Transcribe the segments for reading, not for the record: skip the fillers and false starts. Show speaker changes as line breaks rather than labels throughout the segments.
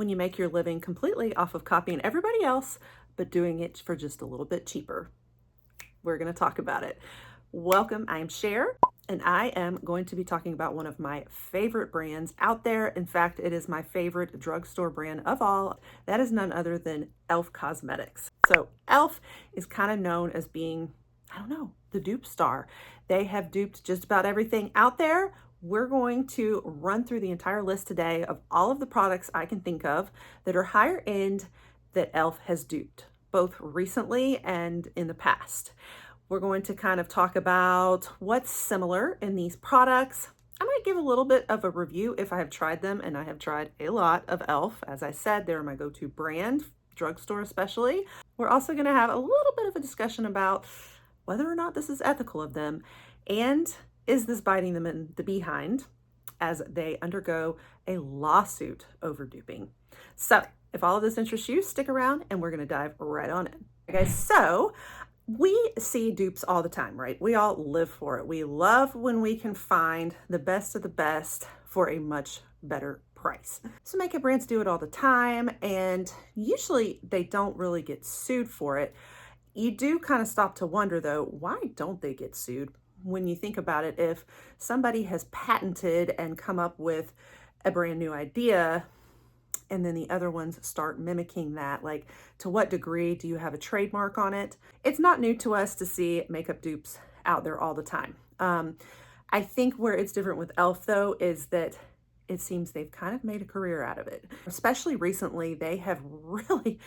when you make your living completely off of copying everybody else, but doing it for just a little bit cheaper. We're going to talk about it. Welcome, I'm Cher, and I am going to be talking about one of my favorite brands out there. In fact, it is my favorite drugstore brand of all. That is none other than e.l.f. Cosmetics. So e.l.f. is kind of known as being, I don't know, the dupe star. They have duped just about everything out there. We're going to run through the entire list today of all of the products I can think of that are higher end that e.l.f. has duped, both recently and in the past. We're going to kind of talk about what's similar in these products. I might give a little bit of a review if I have tried them, and I have tried a lot of e.l.f. As I said, they're my go-to brand, drugstore especially. We're also going to have a little bit of a discussion about whether or not this is ethical of them, and is this biting them in the behind as they undergo a lawsuit over duping. So if all of this interests you, stick around and we're going to dive right on in. Okay, so we see dupes all the time, right? We all live for it. We love when we can find the best of the best for a much better price. So makeup brands do it all the time, and usually they don't really get sued for it. You do kind of stop to wonder though, why don't they get sued? When you think about it, if somebody has patented and come up with a brand new idea, and then the other ones start mimicking that, like, to what degree do you have a trademark on it? It's not new to us to see makeup dupes out there all the time. I think where it's different with e.l.f. though is that it seems they've kind of made a career out of it. Especially recently, they have really,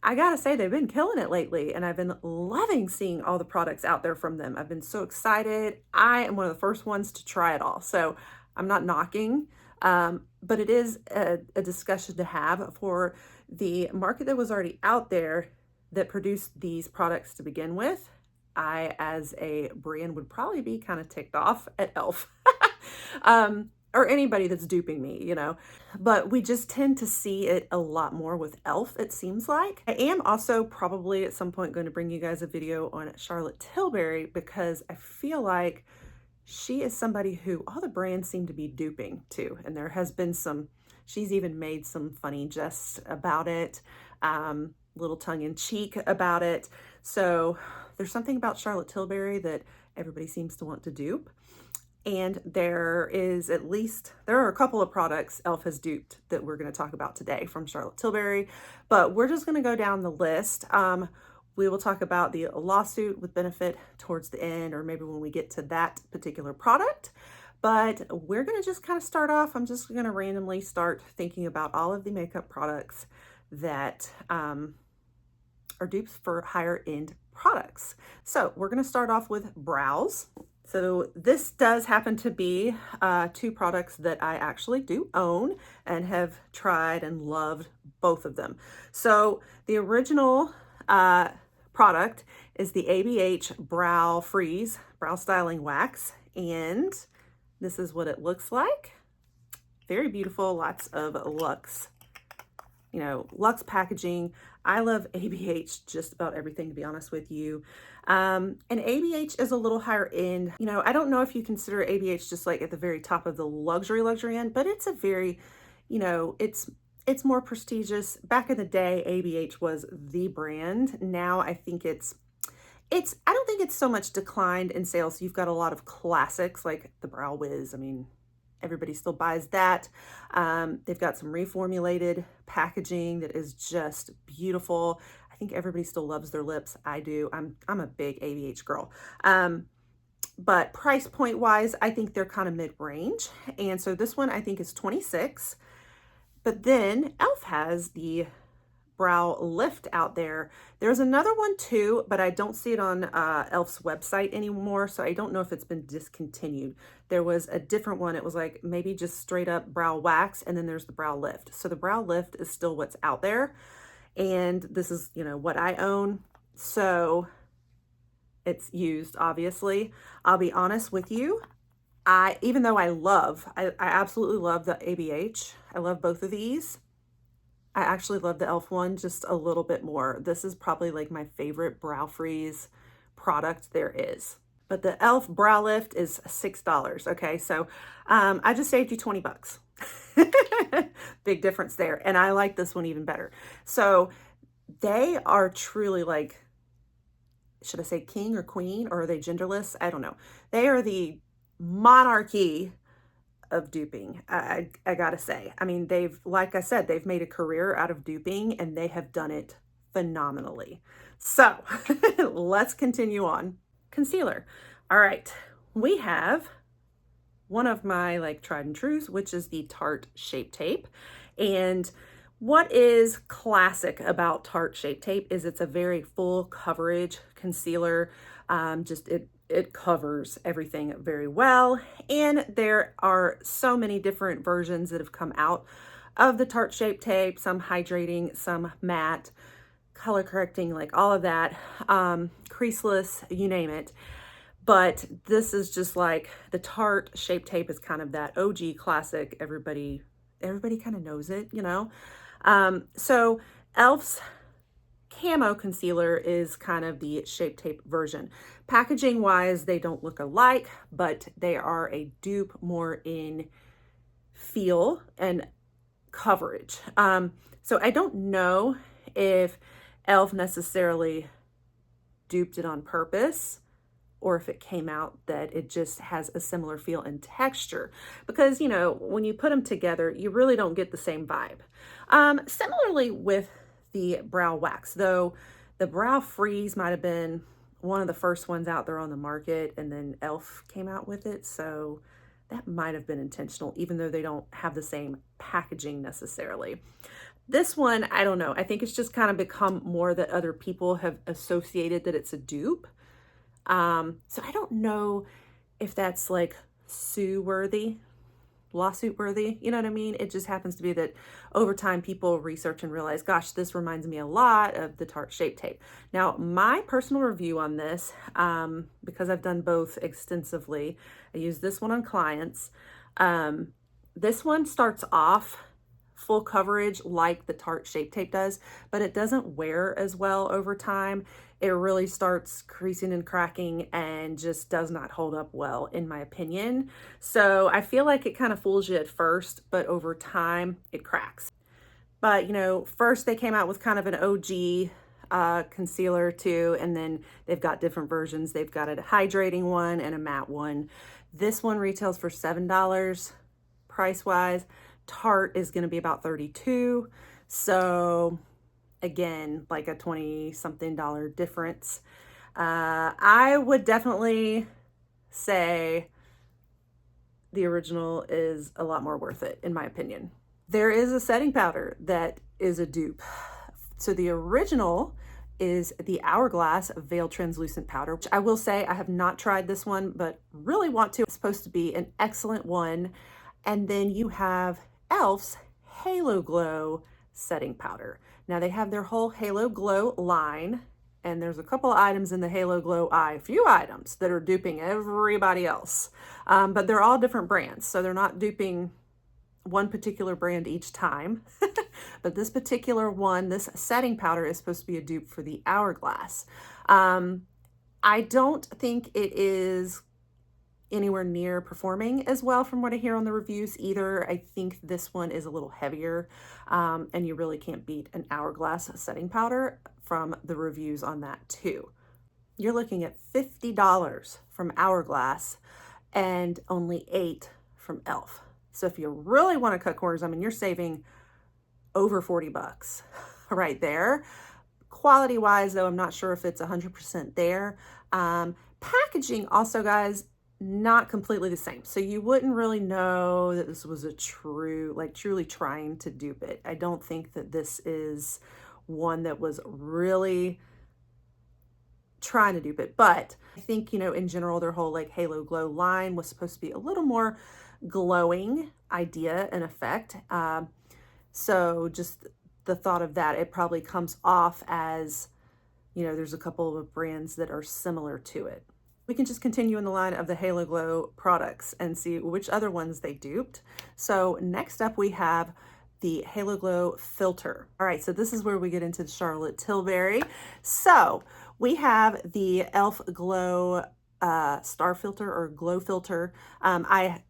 I gotta say, they've been killing it lately, and I've been loving seeing all the products out there from them. I've been so excited. I am one of the first ones to try it all, so I'm not knocking, but it is a discussion to have for the market that was already out there that produced these products to begin with. I, as a brand, would probably be kind of ticked off at e.l.f. Or anybody that's duping me, you know, but we just tend to see it a lot more with e.l.f., it seems like. I am also probably at some point going to bring you guys a video on Charlotte Tilbury, because I feel like she is somebody who all the brands seem to be duping too. And there has been some, she's even made some funny jests about it, little tongue in cheek about it. So there's something about Charlotte Tilbury that everybody seems to want to dupe. And there are a couple of products e.l.f. has duped that we're going to talk about today from Charlotte Tilbury, but we're just going to go down the list. We will talk about the lawsuit with benefit towards the end, or maybe when we get to that particular product. But we're going to just kind of start off. I'm just going to randomly start thinking about all of the makeup products that are dupes for higher end products. So we're going to start off with brows. So this does happen to be two products that I actually do own and have tried and loved both of them. So the original product is the ABH Brow Freeze Brow Styling Wax, and this is what it looks like. Very beautiful, lots of luxe, luxe packaging. I love ABH just about everything, to be honest with you. And ABH is a little higher end. I don't know if you consider ABH just like at the very top of the luxury end, but it's a very, it's more prestigious. Back in the day, ABH was the brand. Now I think I don't think it's so much declined in sales. You've got a lot of classics like the Brow Wiz. I mean, everybody still buys that. They've got some reformulated packaging that is just beautiful. I think everybody still loves their lips. I do. I'm a big ABH girl. But price point wise, I think they're kind of mid-range. And so this one I think is $26. But then e.l.f. has the Brow Lift out there. There's another one too, but I don't see it on e.l.f.'s website anymore, so I don't know if it's been discontinued. There was a different one. It was like maybe just straight up brow wax, and then there's the Brow Lift. So the Brow Lift is still what's out there, and this is, what I own. So it's used, obviously. I'll be honest with you. Even though I absolutely love the ABH. I love both of these. I actually love the e.l.f. one just a little bit more. This is probably like my favorite brow freeze product there is. but the e.l.f. brow lift is $6. Okay, so I just saved you 20 bucks. Big difference there. And I like this one even better. So they are truly like, should I say king or queen, or are they genderless? I don't know. They are the monarchy of duping. I gotta say, I mean, like I said, they've made a career out of duping and they have done it phenomenally. So let's continue on. Concealer. All right, we have one of my like tried and trues, which is the Tarte Shape Tape. And what is classic about Tarte Shape Tape is it's a very full coverage concealer. It covers everything very well. And there are so many different versions that have come out of the Tarte Shape Tape, some hydrating, some matte, color correcting, like all of that, creaseless, you name it. But this is just like the Tarte Shape Tape is kind of that OG classic. Everybody kind of knows it, you know? So e.l.f.'s Camo Concealer is kind of the Shape Tape version. Packaging wise, they don't look alike, but they are a dupe more in feel and coverage. So I don't know if e.l.f. necessarily duped it on purpose, or if it came out that it just has a similar feel and texture. Because, you know, when you put them together, you really don't get the same vibe. Similarly with the brow wax, though the brow freeze might have been one of the first ones out there on the market, and then e.l.f. came out with it. So that might have been intentional, even though they don't have the same packaging necessarily. This one, I don't know. I think it's just kind of become more that other people have associated that it's a dupe. So I don't know if that's like sue worthy, lawsuit worthy, you know what I mean? It just happens to be that over time people research and realize, gosh, this reminds me a lot of the Tarte Shape Tape. Now, my personal review on this, because I've done both extensively, I use this one on clients. This one starts off full coverage like the Tarte Shape Tape does, but it doesn't wear as well over time. It really starts creasing and cracking and just does not hold up well, in my opinion. So I feel like it kind of fools you at first, but over time it cracks. But, you know, first they came out with kind of an OG concealer too, and then they've got different versions. They've got a hydrating one and a matte one. This one retails for $7 price-wise. Tarte is going to be about $32. So again, like a 20-something dollar difference. I would definitely say the original is a lot more worth it, in my opinion. There is a setting powder that is a dupe. So the original is the Hourglass Veil Translucent Powder, which I will say I have not tried this one, but really want to. It's supposed to be an excellent one. And then you have e.l.f.'s Halo Glow Setting Powder. Now they have their whole Halo Glow line, and there's a couple of items in the Halo Glow eye, a few items that are duping everybody else. But they're all different brands, so they're not duping one particular brand each time. But this particular one, this setting powder, is supposed to be a dupe for the Hourglass. I don't think it is anywhere near performing as well from what I hear on the reviews either. I think this one is a little heavier, and you really can't beat an Hourglass setting powder from the reviews on that too. You're looking at $50 from Hourglass and only $8 from e.l.f. So if you really want to cut corners, I mean, you're saving over 40 bucks right there. Quality wise though, I'm not sure if it's 100% there. Packaging also, guys, not completely the same. So you wouldn't really know that this was a truly trying to dupe it. I don't think that this is one that was really trying to dupe it, but I think, you know, in general, their whole like Halo Glow line was supposed to be a little more glowing idea and effect. So just the thought of that, it probably comes off as, you know, there's a couple of brands that are similar to it. We can just continue in the line of the Halo Glow products and see which other ones they duped. So next up we have the Halo Glow filter. All right, so this is where we get into the Charlotte Tilbury. So we have the e.l.f. Glow star filter or glow filter. I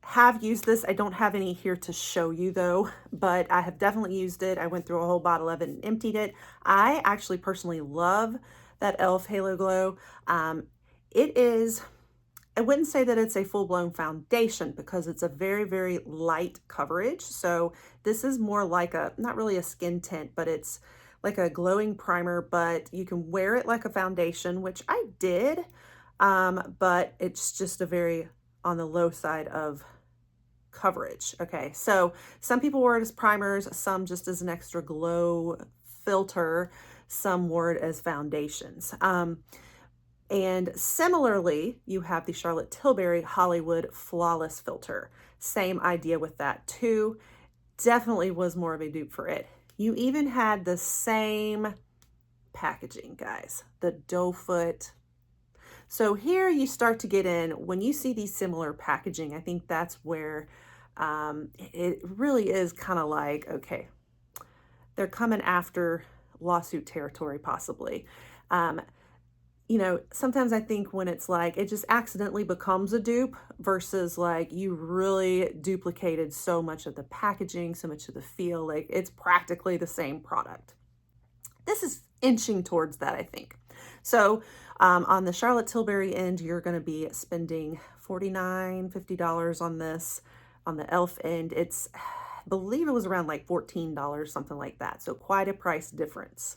have used this. I don't have any here to show you though, but I have definitely used it. I went through a whole bottle of it and emptied it. I actually personally love that e.l.f. Halo Glow. It is, I wouldn't say that it's a full-blown foundation because it's a very, very light coverage. So this is more like a, not really a skin tint, but it's like a glowing primer, but you can wear it like a foundation, which I did, but it's just a very on the low side of coverage. Okay, so some people wear it as primers, some just as an extra glow filter, some wore it as foundations. And similarly, you have the Charlotte Tilbury Hollywood Flawless Filter. Same idea with that too. Definitely was more of a dupe for it. You even had the same packaging, guys, the doe foot. So here you start to get in, when you see these similar packaging, I think that's where it really is kind of like, okay, they're coming after lawsuit territory possibly. You know, sometimes I think when it's like, it just accidentally becomes a dupe versus like you really duplicated so much of the packaging, so much of the feel, like it's practically the same product. This is inching towards that, I think. So on the Charlotte Tilbury end, you're gonna be spending $49, $50 on this. On the e.l.f. end, it's, I believe it was around like $14, something like that. So quite a price difference.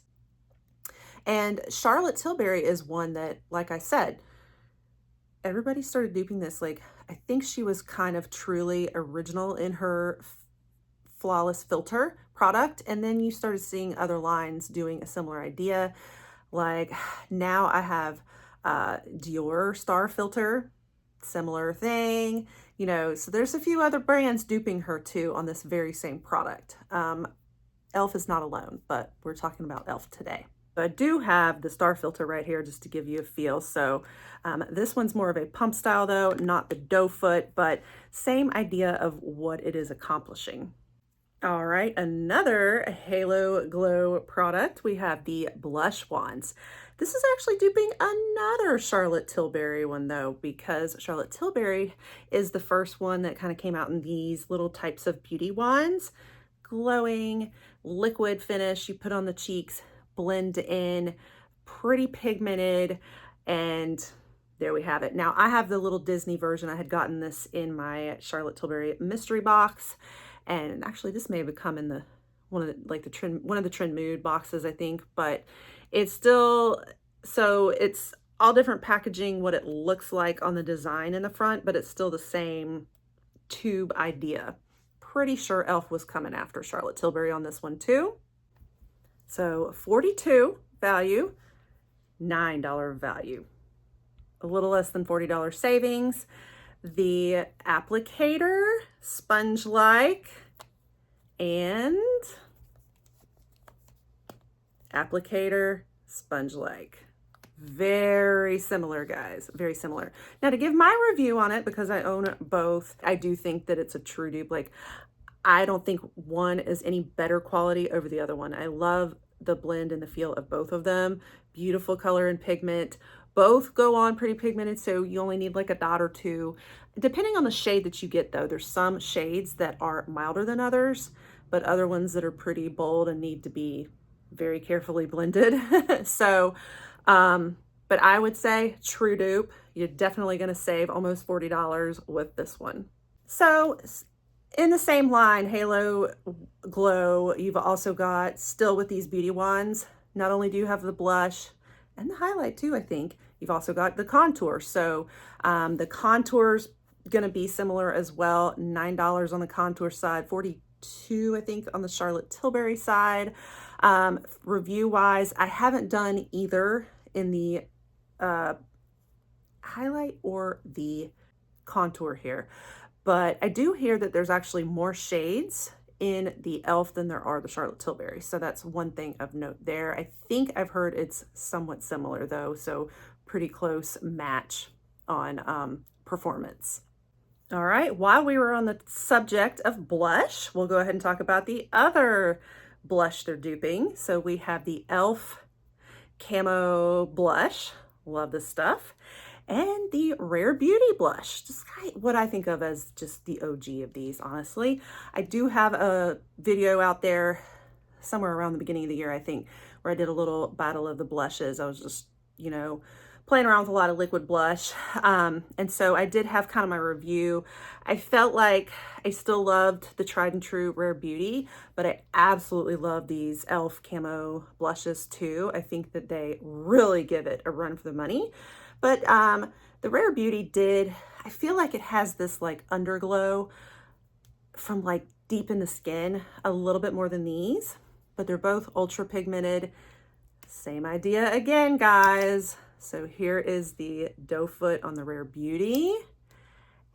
And Charlotte Tilbury is one that, like I said, everybody started duping this. Like, I think she was kind of truly original in her flawless filter product. And then you started seeing other lines doing a similar idea. Like now I have Dior Star Filter, similar thing, you know, so there's a few other brands duping her too on this very same product. e.l.f. is not alone, but we're talking about e.l.f. today. I do have the Star Filter right here just to give you a feel. So this one's more of a pump style though, not the doe foot, but same idea of what it is accomplishing. All right, another Halo Glow product. We have the blush wands. This is actually duping another Charlotte Tilbury one though, because Charlotte Tilbury is the first one that kind of came out in these little types of beauty wands. Glowing, liquid finish, you put on the cheeks, blend in, pretty pigmented, and there we have it. Now I have the little Disney version. I had gotten this in my Charlotte Tilbury mystery box, and actually this may have come in the one of the Trend Mood boxes, I think, but it's still, so it's all different packaging, what it looks like on the design in the front, but it's still the same tube idea. Pretty sure e.l.f. was coming after Charlotte Tilbury on this one too. So $42 value, $9 value, a little less than $40 savings. The applicator, sponge-like, and applicator, sponge-like. Very similar, guys, very similar. Now to give my review on it, because I own both, I do think that it's a true dupe. Like, I don't think one is any better quality over the other one. I love the blend and the feel of both of them. Beautiful color and pigment. Both go on pretty pigmented, so you only need like a dot or two. Depending on the shade that you get though, there's some shades that are milder than others, but other ones that are pretty bold and need to be very carefully blended. So, but I would say true dupe. You're definitely gonna save almost $40 with this one. So, in the same line, Halo Glow, you've also got, still with these beauty wands, not only do you have the blush and the highlight too, I think, you've also got the contour. So the contour's gonna be similar as well, $9 on the contour side, $42, I think, on the Charlotte Tilbury side. Review-wise, I haven't done either in the highlight or the contour here. But I do hear that there's actually more shades in the e.l.f. than there are the Charlotte Tilbury. So that's one thing of note there. I think I've heard it's somewhat similar though, so pretty close match on performance. All right, while we were on the subject of blush, we'll go ahead and talk about the other blush they're duping. So we have the e.l.f. Camo Blush. Love this stuff. and the Rare Beauty blush, just what I think of as just the OG of these, honestly. I do have a video out there somewhere around the beginning of the year, I think, where I did a little battle of the blushes. I was just, you know, playing around with a lot of liquid blush. And so I did have kind of my review. I felt like I still loved the tried and true Rare Beauty, but I absolutely love these e.l.f. Camo blushes too. I think that they really give it a run for the money. But the Rare Beauty I feel like it has this like underglow from like deep in the skin a little bit more than these, but they're both ultra pigmented. Same idea again, guys. So here is the doe foot on the Rare Beauty,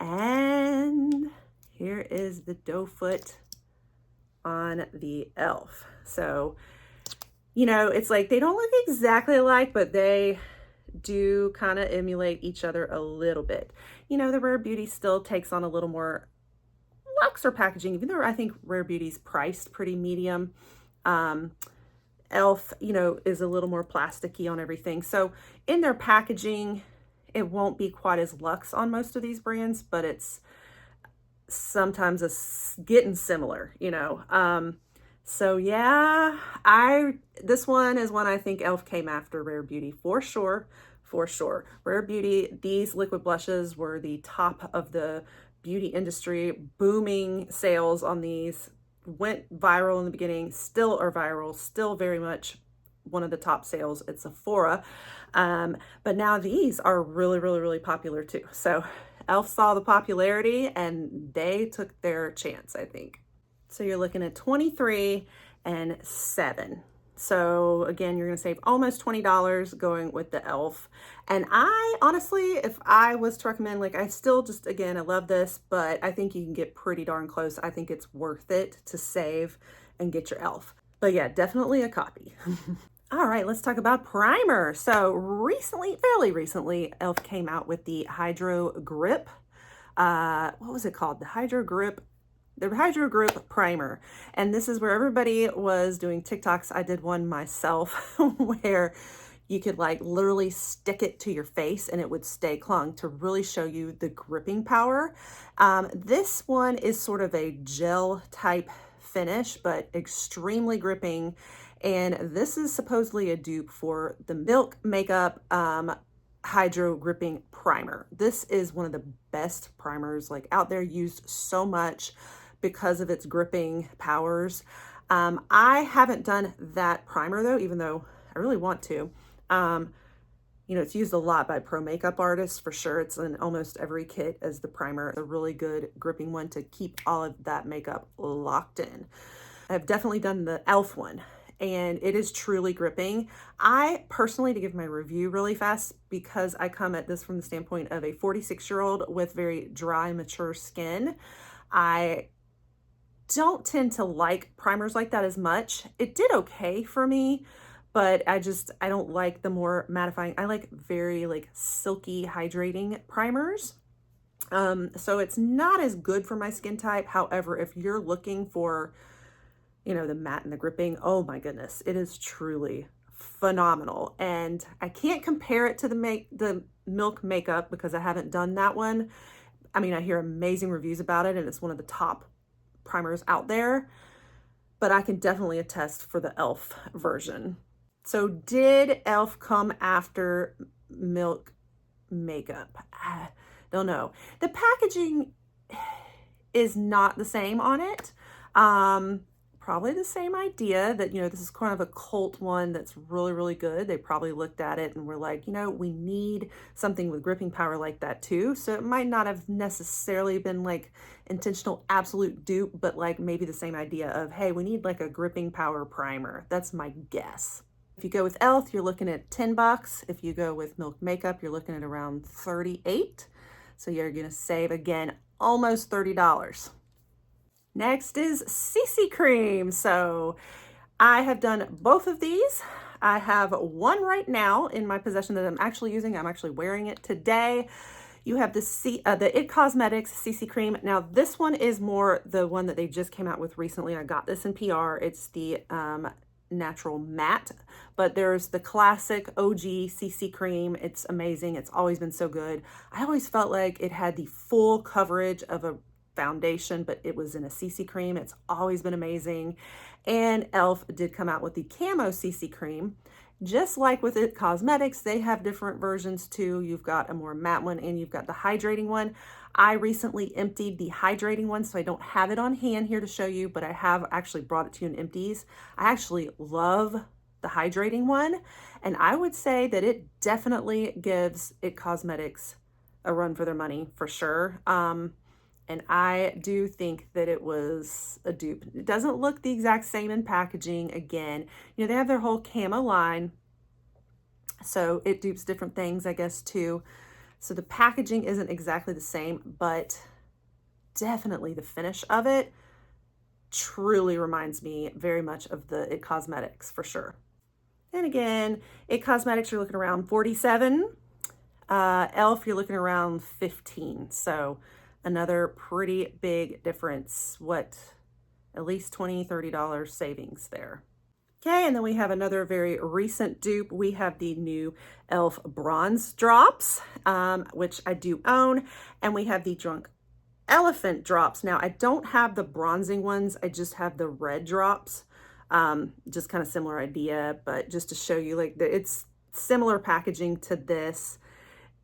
and here is the doe foot on the e.l.f. So, you know, it's like they don't look exactly alike, but they do kind of emulate each other a little bit. You know, the Rare Beauty still takes on a little more luxury packaging, even though I think Rare Beauty's priced pretty medium. e.l.f., you know, is a little more plasticky on everything. So in their packaging, it won't be quite as luxe on most of these brands, but it's sometimes getting similar, you know. So yeah, this one is one I think e.l.f. came after Rare Beauty for sure, for sure. Rare Beauty, these liquid blushes were the top of the beauty industry, booming sales on these. Went viral in the beginning, still are viral, still very much one of the top sales at Sephora. But now these are really, really, really popular too. So e.l.f. saw the popularity and they took their chance, I think. So you're looking at 23 and 7. So again, you're gonna save almost $20 going with the e.l.f. And I honestly, if I was to recommend, like I still just, again, I love this, but I think you can get pretty darn close. I think it's worth it to save and get your e.l.f. But yeah, definitely a copy. All right, let's talk about primer. So recently, fairly recently, e.l.f. came out with the Hydro Grip. What was it called? The Hydro Grip Primer. And this is where everybody was doing TikToks. I did one myself where you could like literally stick it to your face and it would stay clung to really show you the gripping power. This one is sort of a gel type finish, but extremely gripping. And this is supposedly a dupe for the Milk Makeup Hydro Gripping Primer. This is one of the best primers like out there, used so much because of its gripping powers. I haven't done that primer though, even though I really want to. You know, it's used a lot by pro makeup artists for sure. It's in almost every kit as the primer, a really good gripping one to keep all of that makeup locked in. I've definitely done the e.l.f. one and it is truly gripping. I personally, to give my review really fast, because I come at this from the standpoint of a 46-year-old with very dry, mature skin, I don't tend to like primers like that as much. It did okay for me, but I don't like the more mattifying. I like very like silky hydrating primers. So it's not as good for my skin type. However, if you're looking for, you know, the matte and the gripping, oh my goodness, it is truly phenomenal. And I can't compare it to the Milk Makeup because I haven't done that one. I mean, I hear amazing reviews about it and it's one of the top primers out there, but I can definitely attest for the e.l.f. version. So did e.l.f. come after Milk Makeup? I don't know. The packaging is not the same on it. Probably the same idea that, you know, this is kind of a cult one that's really, really good. They probably looked at it and were like, you know, we need something with gripping power like that too. So it might not have necessarily been like intentional absolute dupe, but like maybe the same idea of, hey, we need like a gripping power primer. That's my guess. If you go with e.l.f., you're looking at $10. If you go with Milk Makeup, you're looking at around $38. So you're gonna save, again, almost $30. Next is CC Cream. So I have done both of these. I have one right now in my possession that I'm actually using. I'm actually wearing it today. You have the It Cosmetics CC Cream. Now this one is more the one that they just came out with recently. I got this in PR. It's the natural matte, but there's the classic OG CC Cream. It's amazing. It's always been so good. I always felt like it had the full coverage of a foundation, but it was in a CC Cream. It's always been amazing. And e.l.f. did come out with the Camo CC Cream. Just like with IT Cosmetics, they have different versions too. You've got a more matte one and you've got the hydrating one. I recently emptied the hydrating one, so I don't have it on hand here to show you, but I have actually brought it to you in empties. I actually love the hydrating one, and I would say that it definitely gives IT Cosmetics a run for their money for sure. And I do think that it was a dupe. It doesn't look the exact same in packaging. Again, you know, they have their whole camo line, so it dupes different things, I guess, too. So the packaging isn't exactly the same, but definitely the finish of it truly reminds me very much of the IT Cosmetics for sure. And again, IT Cosmetics, you're looking around $47. e.l.f., you're looking around $15. So another pretty big difference. What, at least $20, $30 savings there. Okay, and then we have another very recent dupe. We have the new e.l.f. Bronze Drops, which I do own, and we have the Drunk Elephant Drops. Now, I don't have the bronzing ones. I just have the red drops. Just kind of similar idea, but just to show you, like, it's similar packaging to this.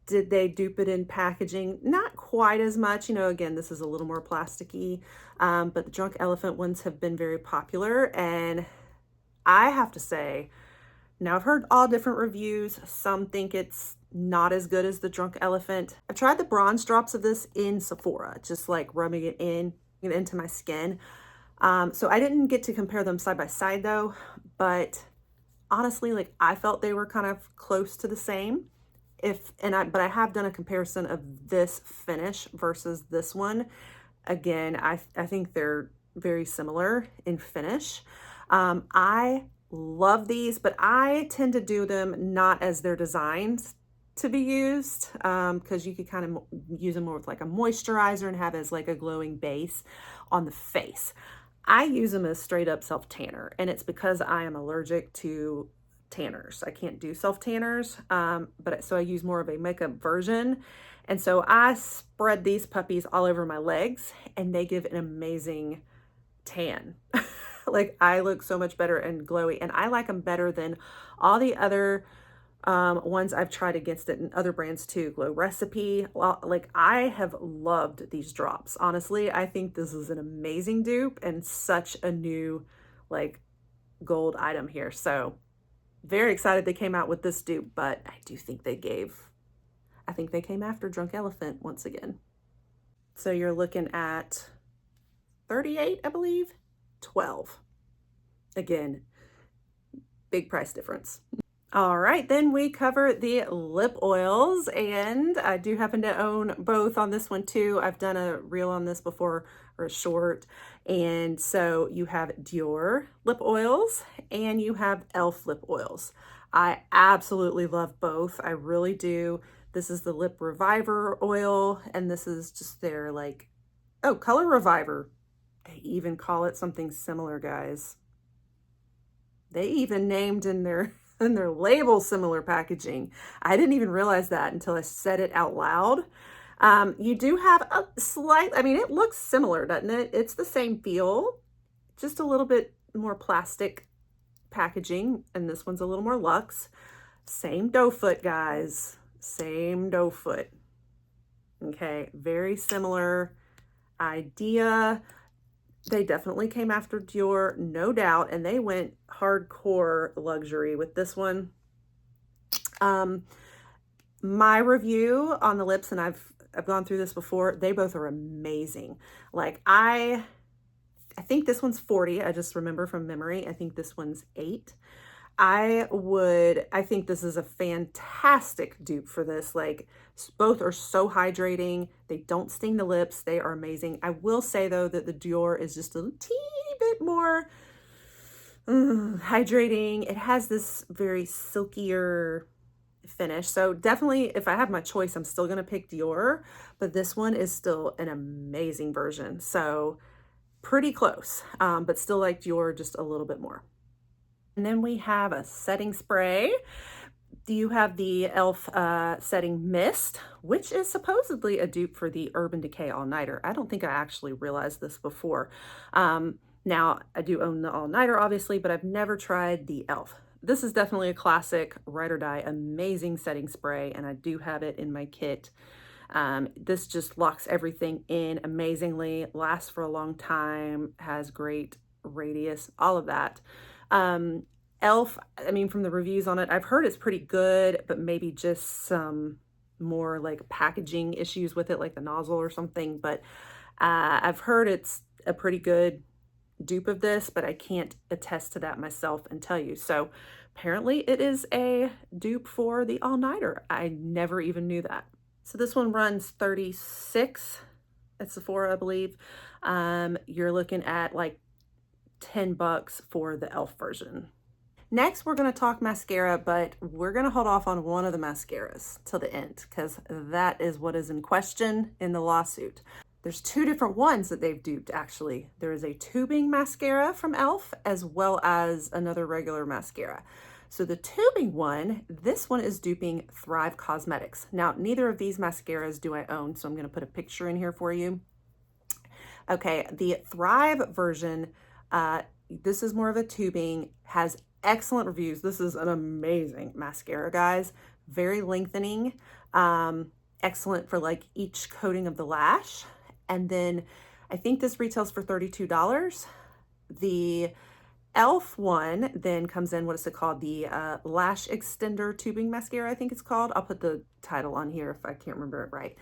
Did they dupe it in packaging? Not quite as much. You know, again, this is a little more plasticky, but the Drunk Elephant ones have been very popular, and I have to say, now I've heard all different reviews. Some think it's not as good as the Drunk Elephant. I've tried the bronze drops of this in Sephora, just like rubbing it into my skin. So I didn't get to compare them side by side though, but honestly, like, I felt they were kind of close to the same. But I have done a comparison of this finish versus this one. Again, I think they're very similar in finish. I love these, but I tend to do them not as they're designed to be used, because you could kind of use them more with like a moisturizer and have as like a glowing base on the face. I use them as straight up self tanner, and it's because I am allergic to tanners. I can't do self tanners, so I use more of a makeup version. And so I spread these puppies all over my legs, and they give an amazing tan. Like, I look so much better and glowy, and I like them better than all the other ones I've tried against it, and other brands too. Glow Recipe. Well, like, I have loved these drops. Honestly, I think this is an amazing dupe and such a new, like, gold item here. So very excited they came out with this dupe, but I do think I think they came after Drunk Elephant once again. So you're looking at 38, I believe, 12. Again, big price difference. All right, then we cover the lip oils, and I do happen to own both on this one too. I've done a reel on this before, or a short. And so you have Dior lip oils and you have e.l.f. lip oils. I absolutely love both. I really do. This is the Lip Reviver oil, and this is just their, like, oh, Color Reviver. They even call it something similar, guys. They even named in their label similar packaging. I didn't even realize that until I said it out loud. You do have a slight, I mean, it looks similar, doesn't it? It's the same feel, just a little bit more plastic packaging, and this one's a little more luxe. Same doe foot, guys. Same doe foot. Okay, very similar idea. They definitely came after Dior, no doubt, and they went hardcore luxury with this one. My review on the lips, and I've gone through this before, they both are amazing. Like, I think this one's 40. I just remember from memory. I think this one's 8. I think this is a fantastic dupe for this. Like, both are so hydrating. They don't sting the lips. They are amazing. I will say though that the Dior is just a teeny bit more hydrating. It has this very silkier finish. So definitely, if I have my choice, I'm still going to pick Dior, but this one is still an amazing version. So pretty close, but still like Dior just a little bit more. And then we have a setting spray. You have the e.l.f. Setting Mist, which is supposedly a dupe for the Urban Decay All-Nighter. I don't think I actually realized this before. Now, I do own the All-Nighter, obviously, but I've never tried the e.l.f. This is definitely a classic, ride or die, amazing setting spray, and I do have it in my kit. This just locks everything in amazingly, lasts for a long time, has great radius, all of that. e.l.f., I mean, from the reviews on it, I've heard it's pretty good, but maybe just some more like packaging issues with it, like the nozzle or something. But I've heard it's a pretty good dupe of this, but I can't attest to that myself and tell you. So apparently it is a dupe for the All-Nighter. I never even knew that. So this one runs $36 at Sephora, I believe. You're looking at like $10 for the e.l.f. version. Next, we're going to talk mascara, but we're going to hold off on one of the mascaras till the end because that is what is in question in the lawsuit. There's two different ones that they've duped, actually. There is a tubing mascara from e.l.f. as well as another regular mascara. So the tubing one, this one is duping Thrive Cosmetics. Now, neither of these mascaras do I own, so I'm going to put a picture in here for you. Okay, the Thrive version, this is more of a tubing, has excellent reviews. This is an amazing mascara, guys. Very lengthening, excellent for like each coating of the lash. And then I think this retails for $32. The e.l.f. one then comes in, what is it called? The Lash Extender Tubing Mascara, I think it's called. I'll put the title on here if I can't remember it right.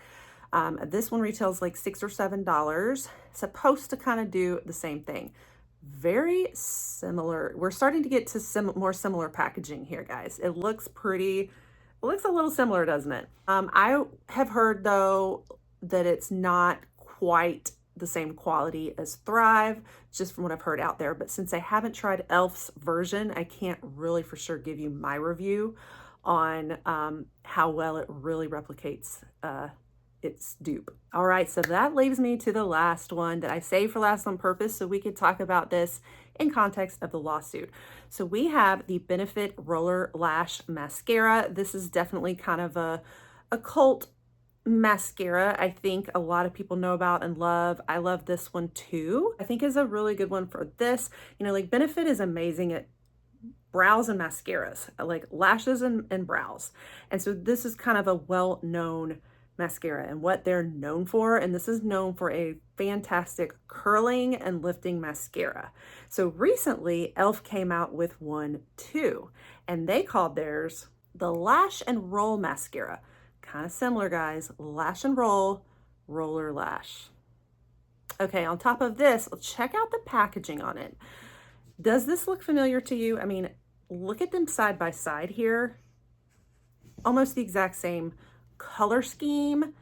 This one retails like $6 or $7. Supposed to kind of do the same thing. Very similar. We're starting to get to more similar packaging here, guys. It looks pretty, it looks a little similar, doesn't it? I have heard though that it's not quite the same quality as Thrive, just from what I've heard out there. But since I haven't tried e.l.f.'s version, I can't really for sure give you my review on how well it really replicates its dupe. All right, so that leaves me to the last one that I saved for last on purpose so we could talk about this in context of the lawsuit. So we have the Benefit Roller Lash Mascara. This is definitely kind of a cult mascara. I think a lot of people know about and love. I love this one too. I think is a really good one for this. You know, like Benefit is amazing at brows and mascaras, like lashes and brows. And so this is kind of a well-known mascara and what they're known for, and this is known for a fantastic curling and lifting mascara. So recently e.l.f. came out with one too, and they called theirs the Lash and Roll Mascara. Kind of similar, guys. Lash and Roll Roller Lash. Okay, on top of this, check out the packaging on it. Does this look familiar to you? I mean, look at them side by side here. Almost the exact same color scheme,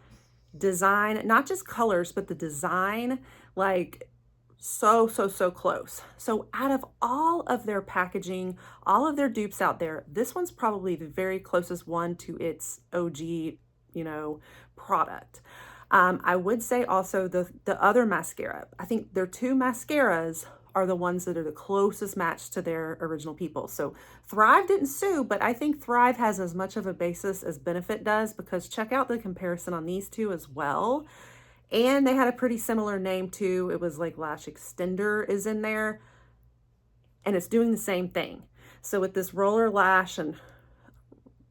design, not just colors, but the design, like so close. So out of all of their packaging, all of their dupes out there, this one's probably the very closest one to its OG, you know, product. I would say also the other mascara, I think their two mascaras are the ones that are the closest match to their original people. So Thrive didn't sue, but I think Thrive has as much of a basis as Benefit does, because check out the comparison on these two as well. And they had a pretty similar name too. It was like Lash Extender is in there, and it's doing the same thing. So with this Roller Lash and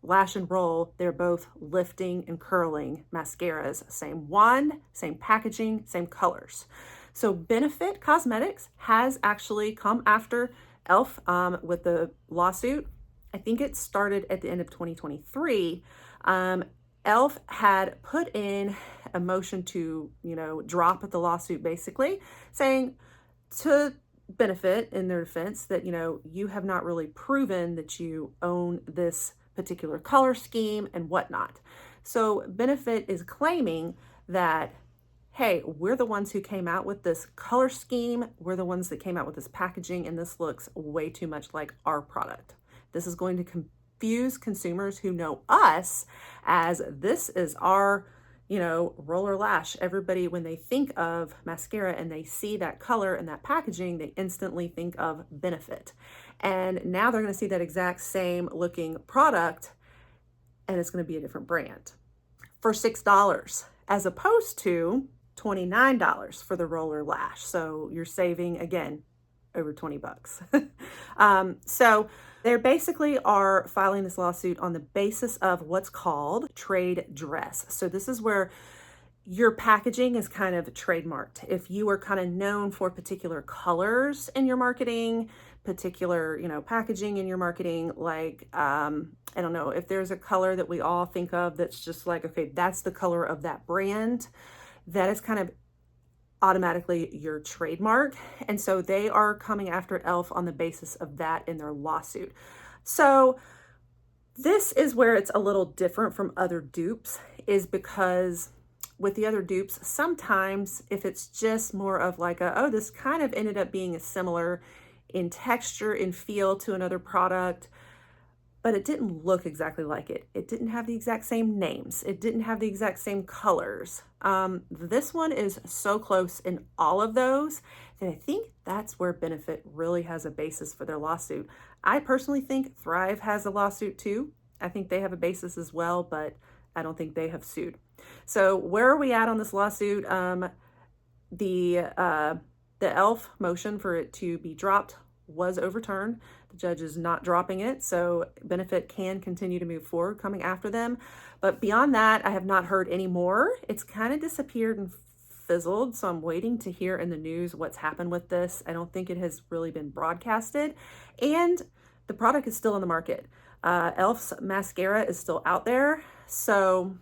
Roll, they're both lifting and curling mascaras. Same wand, same packaging, same colors. So Benefit Cosmetics has actually come after e.l.f. With the lawsuit. I think it started at the end of 2023. e.l.f. had put in a motion to, you know, drop the lawsuit, basically saying to Benefit, in their defense, that, you know, you have not really proven that you own this particular color scheme and whatnot. So Benefit is claiming that, hey, we're the ones who came out with this color scheme. We're the ones that came out with this packaging, and this looks way too much like our product. This is going to confuse consumers who know us as this is our, You know, Roller Lash, everybody, when they think of mascara and they see that color and that packaging, they instantly think of Benefit. And now they're going to see that exact same looking product and it's going to be a different brand for $6 as opposed to $29 for the Roller Lash. So you're saving, again, over 20 bucks. So they basically are filing this lawsuit on the basis of what's called trade dress. So this is where your packaging is kind of trademarked. If you are kind of known for particular colors in your marketing, particular, you know, packaging in your marketing, like, I don't know, if there's a color that we all think of that's just like, okay, that's the color of that brand, that is kind of automatically your trademark. And so they are coming after e.l.f. on the basis of that in their lawsuit. So this is where it's a little different from other dupes, is because with the other dupes, sometimes if it's just more of like a, oh, this kind of ended up being a similar in texture and feel to another product, but it didn't look exactly like it. It didn't have the exact same names. It didn't have the exact same colors. This one is so close in all of those that I think that's where Benefit really has a basis for their lawsuit. I personally think Thrive has a lawsuit too. I think they have a basis as well, but I don't think they have sued. So where are we at on this lawsuit? The e.l.f. motion for it to be dropped was overturned. The judge is not dropping it, so Benefit can continue to move forward coming after them. But beyond that, I have not heard any more. It's kind of disappeared and fizzled, so I'm waiting to hear in the news what's happened with this. I don't think it has really been broadcasted, and the product is still in the market. e.l.f.'s mascara is still out there, so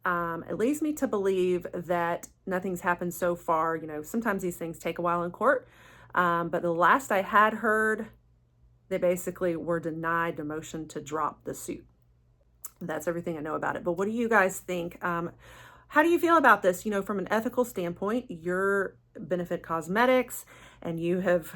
it leads me to believe that nothing's happened so far. You know, sometimes these things take a while in court. But the last I had heard, they basically were denied the motion to drop the suit. That's everything I know about it. But what do you guys think? How do you feel about this? You know, from an ethical standpoint, you're Benefit Cosmetics and you have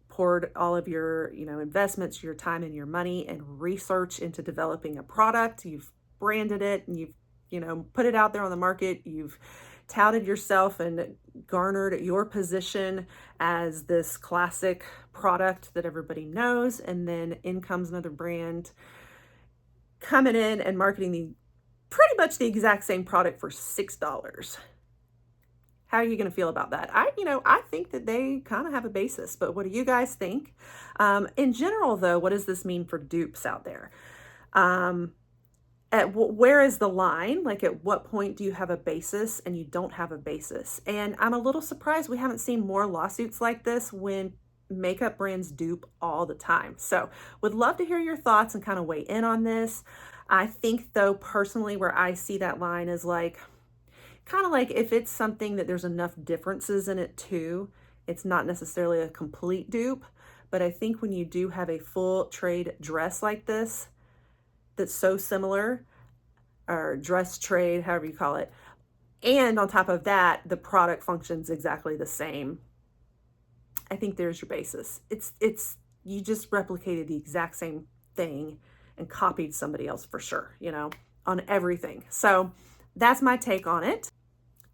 poured all of your, you know, investments, your time and your money and research into developing a product. You've branded it and you've, you know, put it out there on the market. You've touted yourself and garnered your position as this classic product that everybody knows, and then in comes another brand coming in and marketing the pretty much the exact same product for $6. How are you going to feel about that? I think that they kind of have a basis, but what do you guys think? In general, though, what does this mean for dupes out there? Where is the line? Like, at what point do you have a basis and you don't have a basis? And I'm a little surprised we haven't seen more lawsuits like this when makeup brands dupe all the time. So would love to hear your thoughts and kind of weigh in on this. I think, though, personally, where I see that line is like, kind of like if it's something that there's enough differences in it too, it's not necessarily a complete dupe. But I think when you do have a full trade dress like this, that's so similar, or dress trade, however you call it, and on top of that, the product functions exactly the same, I think there's your basis. It's you just replicated the exact same thing and copied somebody else for sure, you know, on everything. So that's my take on it.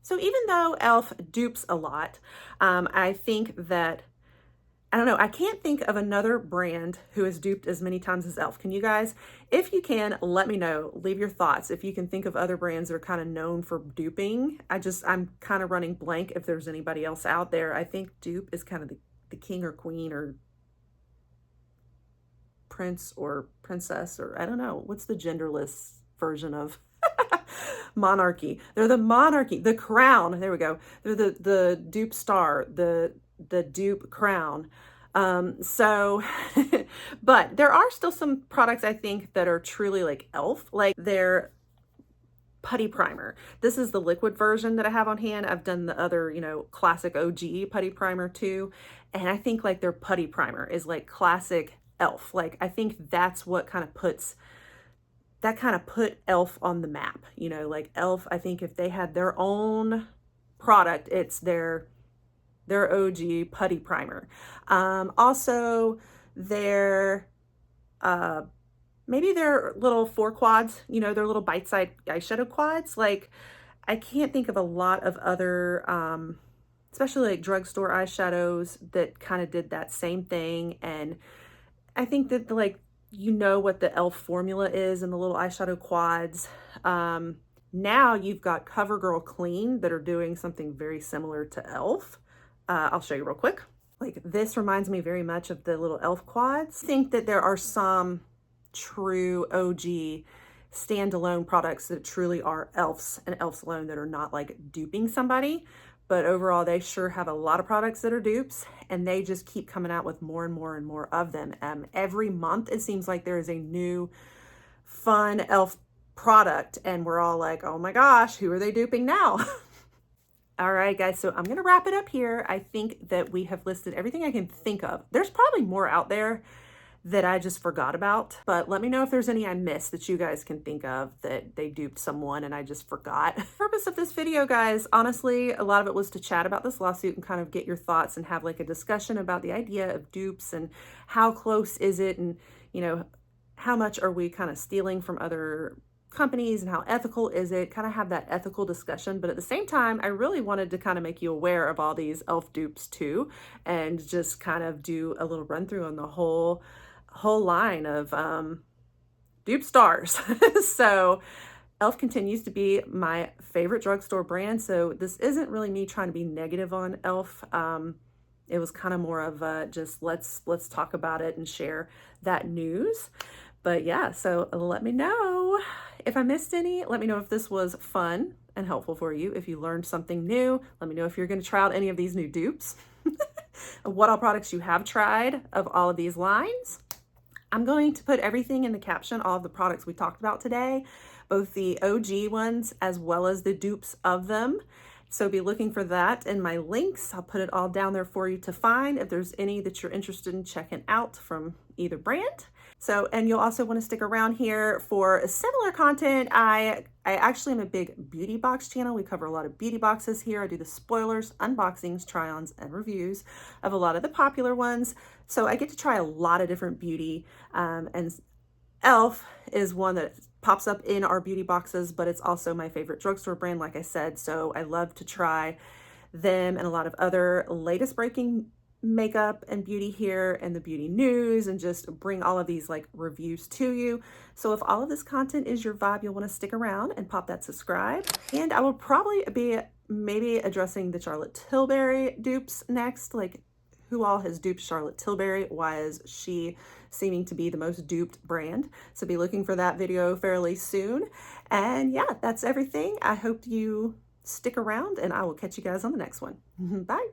So even though e.l.f. dupes a lot, I think that, I don't know, I can't think of another brand who has duped as many times as e.l.f. Can you guys? If you can, let me know. Leave your thoughts. If you can think of other brands that are kind of known for duping. I'm kind of running blank if there's anybody else out there. I think dupe is kind of the king or queen or prince or princess, or I don't know. What's the genderless version of monarchy? They're the monarchy, the crown. There we go. They're the dupe star, the dupe crown. So, but there are still some products I think that are truly like e.l.f., like their putty primer. This is the liquid version that I have on hand. I've done the other, you know, classic OG putty primer too. And I think like their putty primer is like classic e.l.f. Like, I think that's what kind of put e.l.f. on the map, you know, like e.l.f. I think if they had their own product, it's their OG putty primer. Also their maybe they're little 4 quads, you know, they're little bite-sized eyeshadow quads. Like, I can't think of a lot of other, especially like drugstore eyeshadows that kind of did that same thing. And I think that like, you know what the e.l.f. formula is in the little eyeshadow quads. Now you've got CoverGirl Clean that are doing something very similar to e.l.f. I'll show you real quick. Like, this reminds me very much of the little e.l.f. quads. I think that there are some true OG standalone products that truly are e.l.f.'s and e.l.f.'s alone, that are not like duping somebody. But overall, they sure have a lot of products that are dupes, and they just keep coming out with more and more and more of them. Every month, it seems like there is a new fun e.l.f. product, and we're all like, oh my gosh, who are they duping now? All right, guys, so I'm going to wrap it up here. I think that we have listed everything I can think of. There's probably more out there that I just forgot about, but let me know if there's any I missed that you guys can think of that they duped someone and I just forgot. The purpose of this video, guys, honestly, a lot of it was to chat about this lawsuit and kind of get your thoughts and have like a discussion about the idea of dupes and how close is it, and, you know, how much are we kind of stealing from other companies and how ethical is it, kind of have that ethical discussion. But at the same time, I really wanted to kind of make you aware of all these e.l.f. dupes too, and just kind of do a little run through on the whole line of dupe stars. So e.l.f. continues to be my favorite drugstore brand. So this isn't really me trying to be negative on e.l.f. It was kind of more of just let's talk about it and share that news. But yeah, so let me know if I missed any. Let me know if this was fun and helpful for you. If you learned something new, let me know if you're going to try out any of these new dupes. What all products you have tried of all of these lines. I'm going to put everything in the caption, all of the products we talked about today, both the OG ones as well as the dupes of them. So be looking for that in my links. I'll put it all down there for you to find if there's any that you're interested in checking out from either brand. So, and you'll also want to stick around here for similar content. I actually am a big beauty box channel. We cover a lot of beauty boxes here. I do the spoilers, unboxings, try-ons, and reviews of a lot of the popular ones. So I get to try a lot of different beauty, and e.l.f. is one that pops up in our beauty boxes, but it's also my favorite drugstore brand, like I said. So I love to try them and a lot of other latest breaking makeup and beauty here and the beauty news, and just bring all of these like reviews to you. So if all of this content is your vibe, you'll want to stick around and pop that subscribe. And I will probably be maybe addressing the Charlotte Tilbury dupes next, like who all has duped Charlotte Tilbury? Why is she seeming to be the most duped brand? So be looking for that video fairly soon. And yeah, that's everything. I hope you stick around, and I will catch you guys on the next one. Bye.